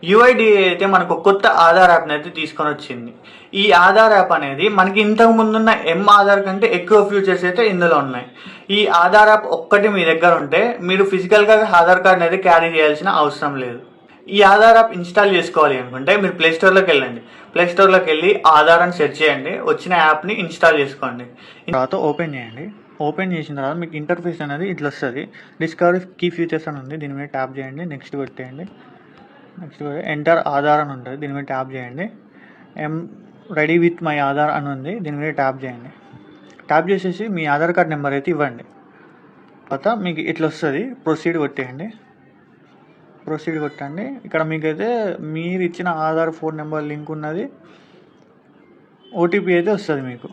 UIDA అయితే మనకు ఒక కొత్త ఆధార్ యాప్ని అయితే తీసుకొని వచ్చింది. ఈ ఆధార్ యాప్ అనేది మనకి ఇంతకు ముందున్న ఆధార్ కంటే ఎక్కువ ఫీచర్స్ అయితే ఇందులో ఉన్నాయి. ఈ ఆధార్ యాప్ ఒక్కటి మీ దగ్గర ఉంటే మీరు ఫిజికల్గా ఆధార్ కార్డ్ని అయితే క్యారీ చేయాల్సిన అవసరం లేదు. ఈ ఆధార్ యాప్ ఇన్స్టాల్ చేసుకోవాలి అనుకుంటే మీరు ప్లేస్టోర్లోకి వెళ్ళండి. ప్లేస్టోర్లోకి వెళ్ళి ఆధార్ అని సెర్చ్ చేయండి, వచ్చిన యాప్ని ఇన్స్టాల్ చేసుకోండి. తర్వాత ఓపెన్ చేయండి. ఓపెన్ చేసిన తర్వాత మీకు ఇంటర్ఫేస్ అనేది ఇట్లా వస్తుంది. డిస్కవరీ కీ ఫీచర్స్ అని ఉంది, దీని మీద ట్యాప్ చేయండి. నెక్స్ట్ కొట్టేయండి. నెక్స్ట్ ఎంటర్ ఆధార్ అని ఉంటుంది, దీని మీద ట్యాప్ చేయండి. రెడీ విత్ మై ఆధార్ అని ఉంది, దీని మీద ట్యాప్ చేయండి. ట్యాప్ చేసేసి మీ ఆధార్ కార్డ్ నెంబర్ అయితే ఇవ్వండి. తర్వాత మీకు ఇట్లా వస్తుంది, ప్రొసీడ్ కొట్టేయండి. ప్రొసీడ్ కొట్టండి. ఇక్కడ మీకైతే మీరు ఇచ్చిన ఆధార్ ఫోన్ నెంబర్ లింక్ ఉన్నది, ఓటీపీ అయితే వస్తుంది. మీకు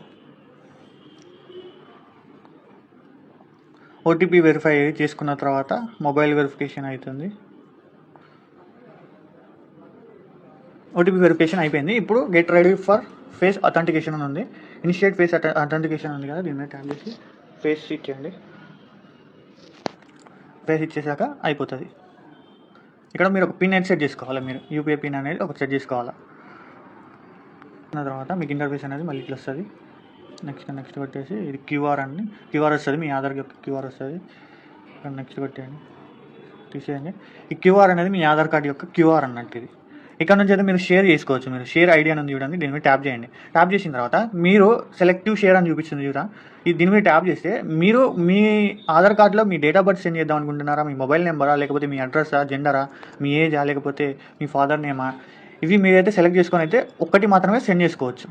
ఓటీపీ వెరిఫై చేసుకున్న తర్వాత మొబైల్ వెరిఫికేషన్ అవుతుంది. ఓటీపీ వెరిఫికేషన్ అయిపోయింది. ఇప్పుడు get ready for face authentication అని ఉంది. ఇనిషియేట్ ఫేస్ అథెంటికేషన్ ఉంది కదా, దీని మీద ట్యాప్ చేసి ఫేస్ ఇచ్చేయండి. ఫేస్ ఇచ్చేసాక అయిపోతుంది. ఇక్కడ మీరు ఒక పిన్ అయితే సెట్ చేసుకోవాలి. మీరు యూపీఐ పిన్ అనేది ఒక సెట్ చేసుకోవాలి. దాని తర్వాత మీకు ఇంటర్ఫేస్ అనేది మళ్ళీ ఇట్లా వస్తుంది. నెక్స్ట్ పెట్టేసి ఇది క్యూఆర్ వస్తుంది, మీ ఆధార్ యొక్క క్యూఆర్ వస్తుంది. నెక్స్ట్ పెట్టేయండి, తీసేయండి. ఈ క్యూఆర్ అనేది మీ ఆధార్ కార్డు యొక్క క్యూఆర్ అన్నట్టు. ఇది ఇక్కడ నుంచి అయితే మీరు షేర్ చేసుకోవచ్చు. మీరు షేర్ ఐడి అని చూడండి, దీని మీద ట్యాప్ చేయండి. ట్యాప్ చేసిన తర్వాత మీరు సెలెక్టివ్ షేర్ అని చూపిస్తుంది చూడ, దీని మీద ట్యాప్ చేస్తే మీరు మీ ఆధార్ కార్డులో మీ డేట్ ఆఫ్ బర్త్ సెండ్ చేద్దాం అనుకుంటున్నారా, మీ మొబైల్ నెంబరా, లేకపోతే మీ అడ్రస్సా, జెండరా, మీ ఏజా, లేకపోతే మీ ఫాదర్ నేమా, ఇవి మీరైతే సెలెక్ట్ చేసుకొని అయితే ఒక్కటి మాత్రమే సెండ్ చేసుకోవచ్చు.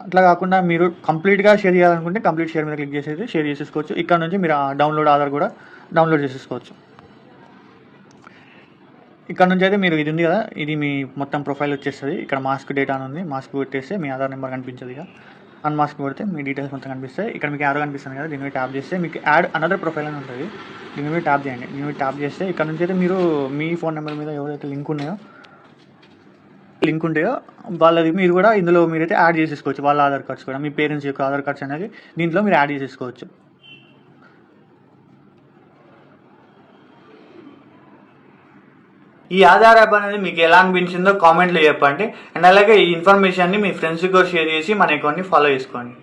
అట్లా కాకుండా మీరు కంప్లీట్గా షేర్ చేయాలనుకుంటే కంప్లీట్ షేర్ మీద క్లిక్ చేసి అయితే షేర్ చేసేసుకోవచ్చు. ఇక్కడ నుంచి మీరు డౌన్లోడ్ ఆధార్ కూడా డౌన్లోడ్ చేసేసుకోవచ్చు. ఇక్కడ నుంచి అయితే మీరు ఇది ఉంది కదా, ఇది మీ మొత్తం ప్రొఫైల్ వచ్చేస్తుంది. ఇక్కడ మాస్క్ డేటా అని ఉంది, మాస్క్ పెట్టేస్తే మీ ఆధార్ నెంబర్ కనిపించదు. ఇక అన్మాస్క్ పెడితే మీ డీటెయిల్స్ మొత్తం కనిపిస్తాయి. ఇక్కడ మీకు యారో కనిపిస్తుంది కదా, దీని మీద ట్యాప్ చేస్తే మీకు యాడ్ అనదర్ ప్రొఫైల్ అని ఉంటుంది, దీని మీద ట్యాప్ చేయండి. దీని మీద ట్యాప్ చేస్తే ఇక్కడ నుంచి అయితే మీరు మీ ఫోన్ నెంబర్ మీద ఎవరైతే లింక్ ఉంటాయో వాళ్ళది మీరు కూడా ఇందులో మీరైతే యాడ్ చేసేసుకోవచ్చు. వాళ్ళ ఆధార్ కార్డ్స్ కూడా, మీ పేరెంట్స్ యొక్క ఆధార్ కార్డ్స్ అనేది దీంట్లో మీరు యాడ్ చేసేసుకోవచ్చు. ఈ ఆధార్ యాప్ అనేది మీకు ఎలా అనిపించిందో కామెంట్లో చెప్పండి. అండ్ అలాగే ఈ ఇన్ఫర్మేషన్ని మీ ఫ్రెండ్స్కి కూడా షేర్ చేసి మన అకౌంట్ని ఫాలో చేసుకోండి.